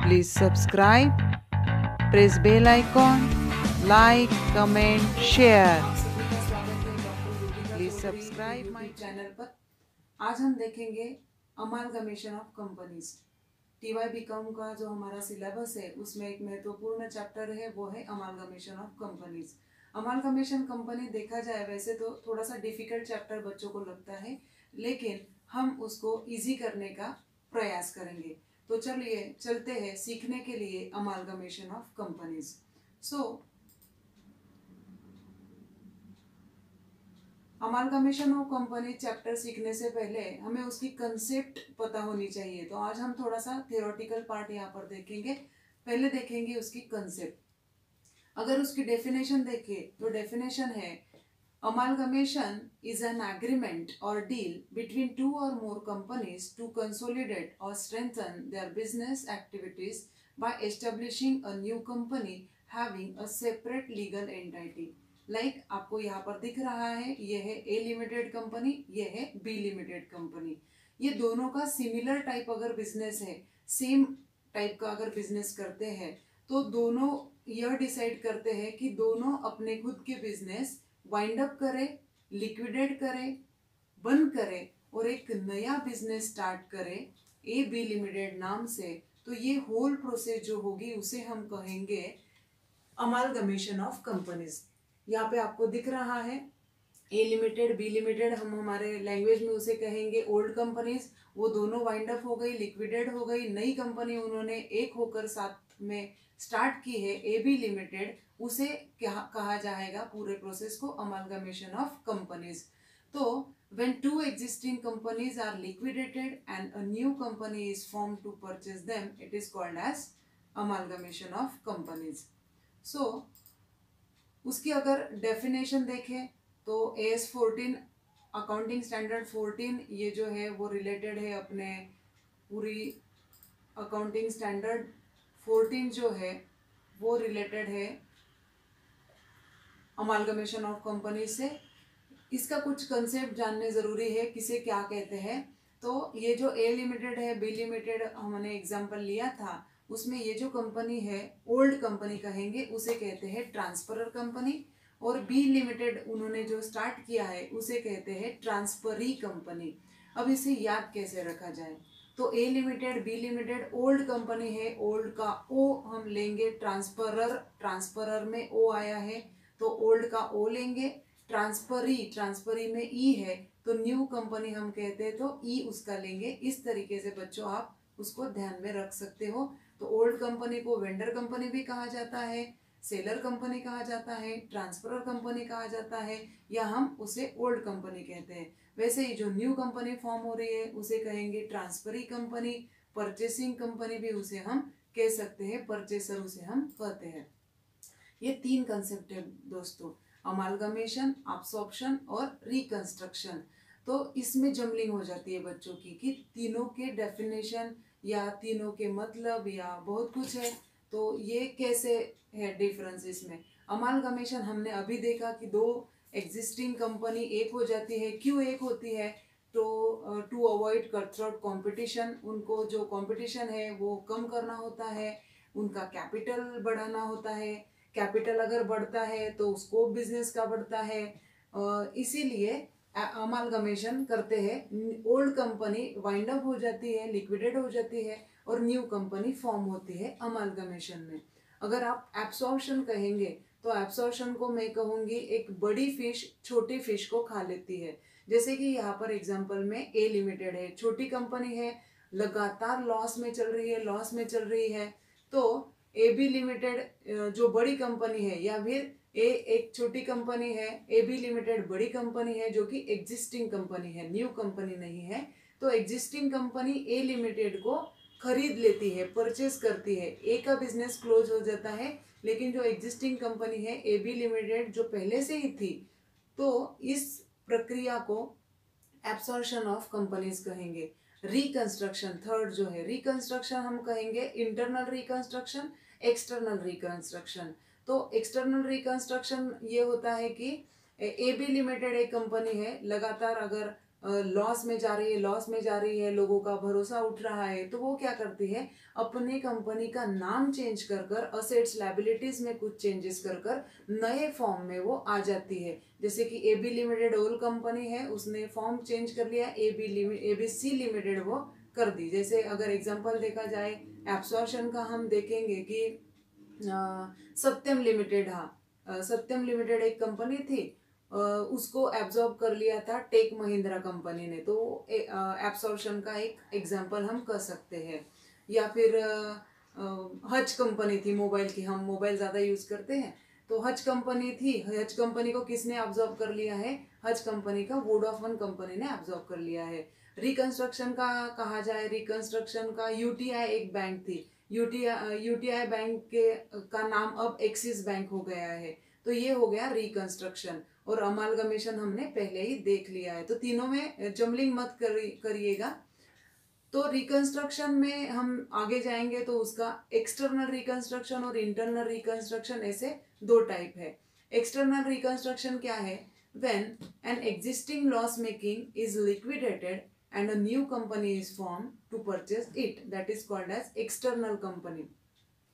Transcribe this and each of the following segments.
Please subscribe, press bell icon, like, comment, share. Please subscribe my channel पर। आज हम देखेंगे amalgamation of companies. TY BCom का जो हमारा सिलेबस है उसमें एक महत्वपूर्ण चैप्टर है, वो है amalgamation of companies. Amalgamation company देखा जाए वैसे तो थोड़ा सा डिफिकल्ट चैप्टर बच्चों को लगता है, लेकिन हम उसको इजी करने का प्रयास करेंगे। तो चलिए चलते हैं सीखने के लिए amalgamation of companies. Amalgamation of company chapter सीखने से पहले हमें उसकी कंसेप्ट पता होनी चाहिए। तो आज हम थोड़ा सा थियोरेटिकल पार्ट यहाँ पर देखेंगे। पहले देखेंगे उसकी कंसेप्ट। अगर उसकी डेफिनेशन देखें तो डेफिनेशन है, अमालगमेशन इज एन एग्रीमेंट और डील बिटवीन टू और मोर कंपनीज टू कंसोलिडेट और strengthen their business activities by establishing a new company having a separate legal entity. Like आपको यहाँ पर दिख रहा है, ये है ए लिमिटेड कंपनी, ये है बी लिमिटेड कंपनी। ये दोनों का सिमिलर टाइप अगर बिजनेस है, सेम टाइप का अगर बिजनेस करते हैं, तो दोनों यह डिसाइड करते हैं कि दोनों अपने खुद के बिजनेस वाइंड अप करे, लिक्विडेट करे, बंद करे और एक नया बिजनेस स्टार्ट करे ए बी लिमिटेड नाम से। तो ये होल प्रोसेस जो होगी उसे हम कहेंगे अमालगमेशन ऑफ कंपनीज। यहाँ पे आपको दिख रहा है ए लिमिटेड बी लिमिटेड, हम हमारे लैंग्वेज में उसे कहेंगे ओल्ड कंपनीज। वो दोनों वाइंड अप हो गई, लिक्विडेट हो गई, नई कंपनी उन्होंने एक होकर साथ में स्टार्ट की है ए बी लिमिटेड, उसे क्या कहा जाएगा पूरे प्रोसेस को अमालगमेशन ऑफ कंपनीज। तो when two existing companies are liquidated and a new company is formed to purchase them, it is called as amalgamation of companies. So उसकी अगर डेफिनेशन देखें तो AS14 अकाउंटिंग स्टैंडर्ड 14 ये जो है वो रिलेटेड है अपने पूरी अकाउंटिंग स्टैंडर्ड 14 जो है वो रिलेटेड है अमालगमेशन ऑफ कंपनी से। इसका कुछ कंसेप्ट जानने ज़रूरी है, किसे क्या कहते हैं। तो ये जो ए लिमिटेड है, बी लिमिटेड हमने एग्जांपल लिया था, उसमें ये जो कंपनी है ओल्ड कंपनी कहेंगे, उसे कहते हैं ट्रांसफरर कंपनी। और बी लिमिटेड उन्होंने जो स्टार्ट किया है उसे कहते हैं ट्रांसफरी कंपनी। अब इसे याद कैसे रखा जाए, तो A limited B limited old company है, ओल्ड का ओ हम लेंगे, ट्रांसफरर ट्रांसफरर में ओ आया है तो ओल्ड का ओ लेंगे, ट्रांसफरी में ई है तो न्यू कंपनी हम कहते हैं तो ई उसका लेंगे। इस तरीके से बच्चों आप उसको ध्यान में रख सकते हो। तो ओल्ड कंपनी को वेंडर कंपनी भी कहा जाता है, सेलर कंपनी कहा जाता है, ट्रांसफरर कंपनी कहा जाता है, या हम उसे ओल्ड कंपनी कहते हैं। वैसे ही जो न्यू कंपनी फॉर्म हो रही है उसे कहेंगे ट्रांसफरी कंपनी, परचेसिंग कंपनी भी उसे हम कह सकते हैं, परचेसर उसे हम कहते हैं। ये तीन कंसेप्ट है दोस्तों, अमालगमेशन, अब्सॉर्प्शन और रिकंस्ट्रक्शन। तो इसमें जमलिंग हो जाती है बच्चों की कि तीनों के डेफिनेशन या तीनों के मतलब या बहुत कुछ है, तो ये कैसे है डिफरेंस इसमें। अमालगमेशन हमने अभी देखा कि दो एग्जिस्टिंग कंपनी एक हो जाती है। क्यों एक होती है, तो टू अवॉइड कटथ्रोट कंपटीशन, उनको जो कंपटीशन है वो कम करना होता है, उनका कैपिटल बढ़ाना होता है। कैपिटल अगर बढ़ता है तो स्कोप बिजनेस का बढ़ता है, इसीलिए अमालगमेशन करते हैं। ओल्ड कंपनी वाइंड अप हो जाती है, लिक्विडेट हो जाती है और न्यू कंपनी फॉर्म होती है अमालगमेशन में। अगर आप एब्सॉर्प्शन कहेंगे तो एब्सॉर्प्शन को मैं कहूँगी एक बड़ी फिश छोटी फिश को खा लेती है। जैसे कि यहाँ पर एग्जांपल में ए लिमिटेड है, छोटी कंपनी है, लगातार लॉस में चल रही है, लॉस में चल रही है। तो ए बी लिमिटेड जो बड़ी कंपनी है, या फिर ए एक छोटी कंपनी है, ए बी लिमिटेड बड़ी कंपनी है जो कि एग्जिस्टिंग कंपनी है, न्यू कंपनी नहीं है। तो एग्जिस्टिंग कंपनी ए लिमिटेड को खरीद लेती है, परचेज करती है, ए का बिजनेस क्लोज हो जाता है, लेकिन जो एग्जिस्टिंग कंपनी है ए बी लिमिटेड जो पहले से ही थी, तो इस प्रक्रिया को एब्सॉर्प्शन ऑफ कंपनीज कहेंगे। रिकंस्ट्रक्शन थर्ड जो है, रिकंस्ट्रक्शन हम कहेंगे इंटरनल रिकंस्ट्रक्शन, एक्सटर्नल रिकंस्ट्रक्शन। तो एक्सटर्नल रिकंस्ट्रक्शन ये होता है कि ए बी लिमिटेड एक कंपनी है, लगातार अगर लॉस में जा रही है, लोगों का भरोसा उठ रहा है, तो वो क्या करती है, अपने कंपनी का नाम चेंज कर कर असेट्स लायबिलिटीज में कुछ चेंजेस कर कर नए फॉर्म में वो आ जाती है। जैसे कि एबी लिमिटेड ओल्ड कंपनी है, उसने फॉर्म चेंज कर लिया, एबीसी लिमिटेड वो कर दी। जैसे अगर एग्जांपल देखा जाए एब्सॉर्प्शन का, हम देखेंगे कि सत्यम लिमिटेड, सत्यम लिमिटेड एक कंपनी थी, उसको एब्जॉर्ब कर लिया था टेक महिंद्रा कंपनी ने, तो एब्सॉर्प्शन का एक एग्जांपल हम कर सकते हैं। या फिर हज कंपनी थी मोबाइल की, हम मोबाइल ज़्यादा यूज़ करते हैं, तो हज कंपनी थी, हज कंपनी को किसने एब्जॉर्ब कर लिया है, हज कंपनी का वोडाफोन कंपनी ने एब्जॉर्ब कर लिया है। रिकंस्ट्रक्शन का कहा जाए, रिकंस्ट्रक्शन का यूटीआई एक बैंक थी, यूटीआई बैंक का नाम अब एक्सिस बैंक हो गया है, तो ये हो गया रिकंस्ट्रक्शन। और अमालगमेशन हमने पहले ही देख लिया है, तो तीनों में जमलिंग मत करिएगा। तो रिकंस्ट्रक्शन में हम आगे जाएंगे तो उसका एक्सटर्नल रिकंस्ट्रक्शन और इंटरनल रिकंस्ट्रक्शन, ऐसे दो टाइप है। एक्सटर्नल रिकंस्ट्रक्शन क्या है, when an existing loss making is liquidated and a new company is formed to purchase it, that is called as external company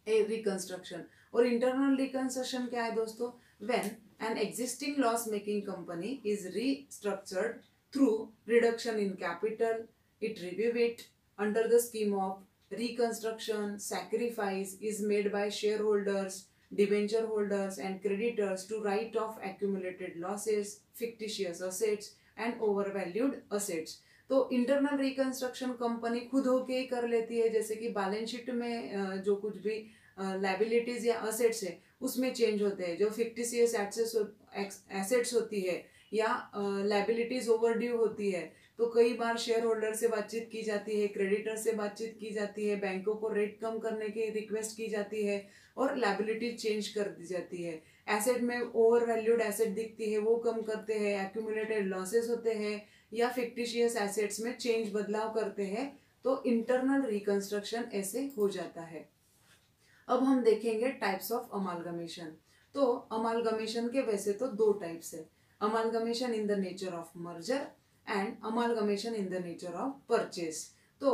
a reconstruction। और internal reconstruction क्या है दोस्तों, when an existing loss making company is restructured through reduction in capital, it review it under the scheme of reconstruction, sacrifice is made by shareholders, debenture holders and creditors to write off accumulated losses, fictitious assets and overvalued assets। तो internal reconstruction company खुद होके ही कर लेती है, जैसे कि balance sheet में जो कुछ भी लायबिलिटीज या असेट्स है उसमें चेंज होते हैं, जो फिक्टिशियस एसेट्स होती है या लायबिलिटीज ओवरड्यू होती है, तो कई बार शेयर होल्डर से बातचीत की जाती है, क्रेडिटर से बातचीत की जाती है, बैंकों को रेट कम करने की रिक्वेस्ट की जाती है और लायबिलिटीज चेंज कर दी जाती है। एसेट में ओवर वैल्यूड एसेट दिखती है वो कम करते हैं, एक्यूमुलेटेड लॉसेस होते हैं या फिक्टिशियस एसेट्स में चेंज बदलाव करते हैं, तो इंटरनल रिकंस्ट्रक्शन ऐसे हो जाता है। अब हम देखेंगे टाइप्स ऑफ अमालगमेशन। तो अमालगमेशन के वैसे तो दो टाइप्स है, amalgamation in the nature of merger and amalgamation in the nature of purchase. तो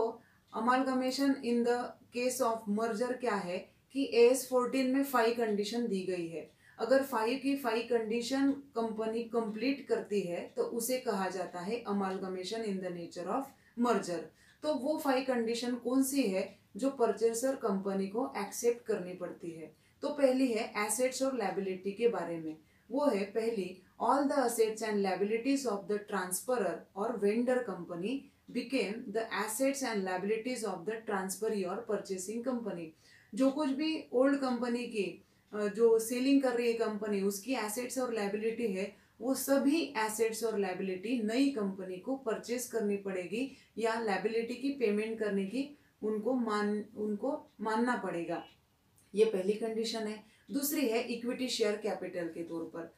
amalgamation in the case of merger क्या है कि AS14 में 5 कंडीशन दी गई है, अगर 5 की 5 कंडीशन कंपनी कंप्लीट करती है तो उसे कहा जाता है amalgamation in the nature of merger. तो वो 5 कंडीशन कौन सी है जो परचेसर कंपनी को एक्सेप्ट करनी पड़ती है। तो पहली है एसेट्स और लायबिलिटी के बारे में, वो है पहली, all the assets and liabilities of the transferor और vendor company became the assets and liabilities of the transferee और परचेसिंग कंपनी। जो कुछ भी ओल्ड कंपनी की जो सेलिंग कर रही है कंपनी, उसकी एसेट्स और लायबिलिटी है, वो सभी एसेट्स और लायबिलिटी नई कंपनी को परचेस करनी पड़ेगी या लायबिलिटी की पेमेंट करने की उनको मानना पड़ेगा। ये पहली कंडीशन है। दूसरी है इक्विटी शेयर कैपिटल के तौर पर,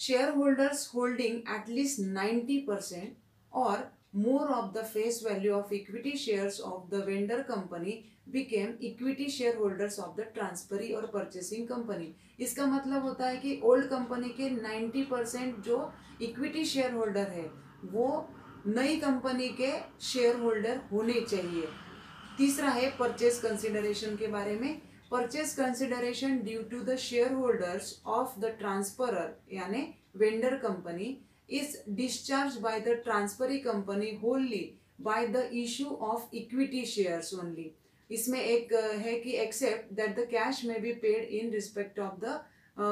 शेयर होल्डर्स होल्डिंग एटलीस्ट 90% और more of the face value of equity shares of the vendor company became equity shareholders of the transferee और purchasing company। इसका मतलब होता है कि ओल्ड कंपनी के 90% जो इक्विटी शेयर होल्डर है वो नई कंपनी के शेयर होल्डर होने चाहिए। तीसरा है परचेज कंसिडरेशन के बारे में, purchase consideration due to the shareholders of the transferor यानी vendor company is discharged by the transferee company wholly by the issue of equity shares only। इसमें एक है कि except that the cash may be paid in respect of the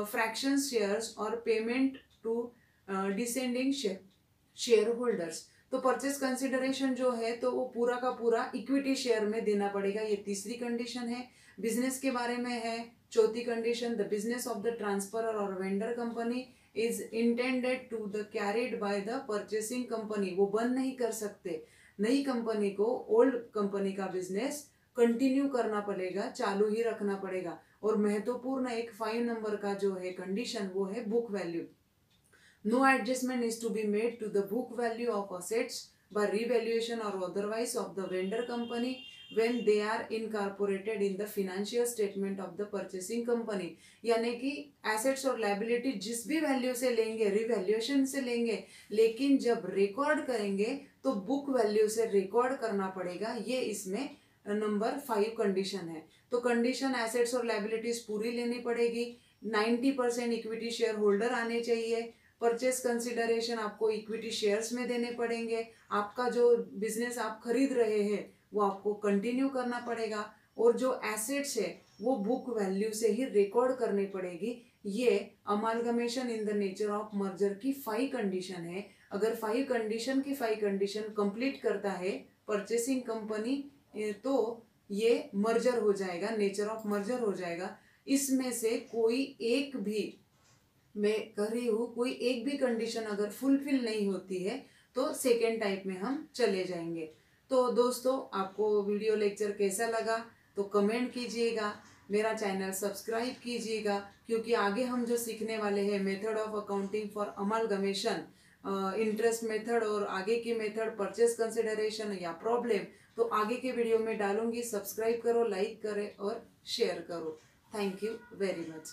fraction shares or payment to descending shareholders। तो purchase consideration जो है तो वो पूरा का पूरा इक्विटी शेयर में देना पड़ेगा, ये तीसरी कंडीशन है। बिजनेस के बारे में है चौथी condition, the business of the transferor और vendor company is intended to the carried by the purchasing company। वो बंद नहीं कर सकते, नई कंपनी को ओल्ड कंपनी का बिजनेस कंटिन्यू करना पड़ेगा, चालू ही रखना पड़ेगा। और महत्वपूर्ण एक 5 नंबर का जो है कंडीशन वो है book value. No adjustment is to be made to the book value of assets by revaluation or otherwise of the vendor company when they are incorporated in the financial statement of the purchasing company। यानी कि assets और liability जिस भी value से लेंगे, revaluation से लेंगे, लेकिन जब रिकॉर्ड करेंगे तो बुक वैल्यू से रिकॉर्ड करना पड़ेगा। ये इसमें नंबर 5 कंडीशन है। तो कंडीशन एसेट्स और लायबिलिटीज पूरी लेनी पड़ेगी। 90% इक्विटी शेयर होल्डर आने चाहिए। परचेस कंसिडरेशन आपको इक्विटी शेयर्स में देने पड़ेंगे। आपका जो बिजनेस आप खरीद रहे हैं वो आपको कंटिन्यू करना पड़ेगा। और जो एसेट्स है वो बुक वैल्यू से ही रिकॉर्ड करनी पड़ेगी। ये amalgamation in the nature of merger की 5 कंडीशन है। अगर 5 कंडीशन की 5 कंडीशन कंप्लीट करता है परचेसिंग कंपनी तो ये मर्जर हो जाएगा, नेचर ऑफ मर्जर हो जाएगा। इसमें से कोई एक भी, मैं कह रही हूँ, कोई एक भी कंडीशन अगर फुलफिल नहीं होती है तो सेकेंड टाइप में हम चले जाएंगे। तो दोस्तों, आपको वीडियो लेक्चर कैसा लगा तो कमेंट कीजिएगा, मेरा चैनल सब्सक्राइब कीजिएगा, क्योंकि आगे हम जो सीखने वाले हैं method of accounting for amalgamation, interest method और आगे की मेथड परचेस कंसिडरेशन या प्रॉब्लम, तो आगे के वीडियो में डालूंगी। सब्सक्राइब करो, लाइक करें और शेयर करो। Thank you very much.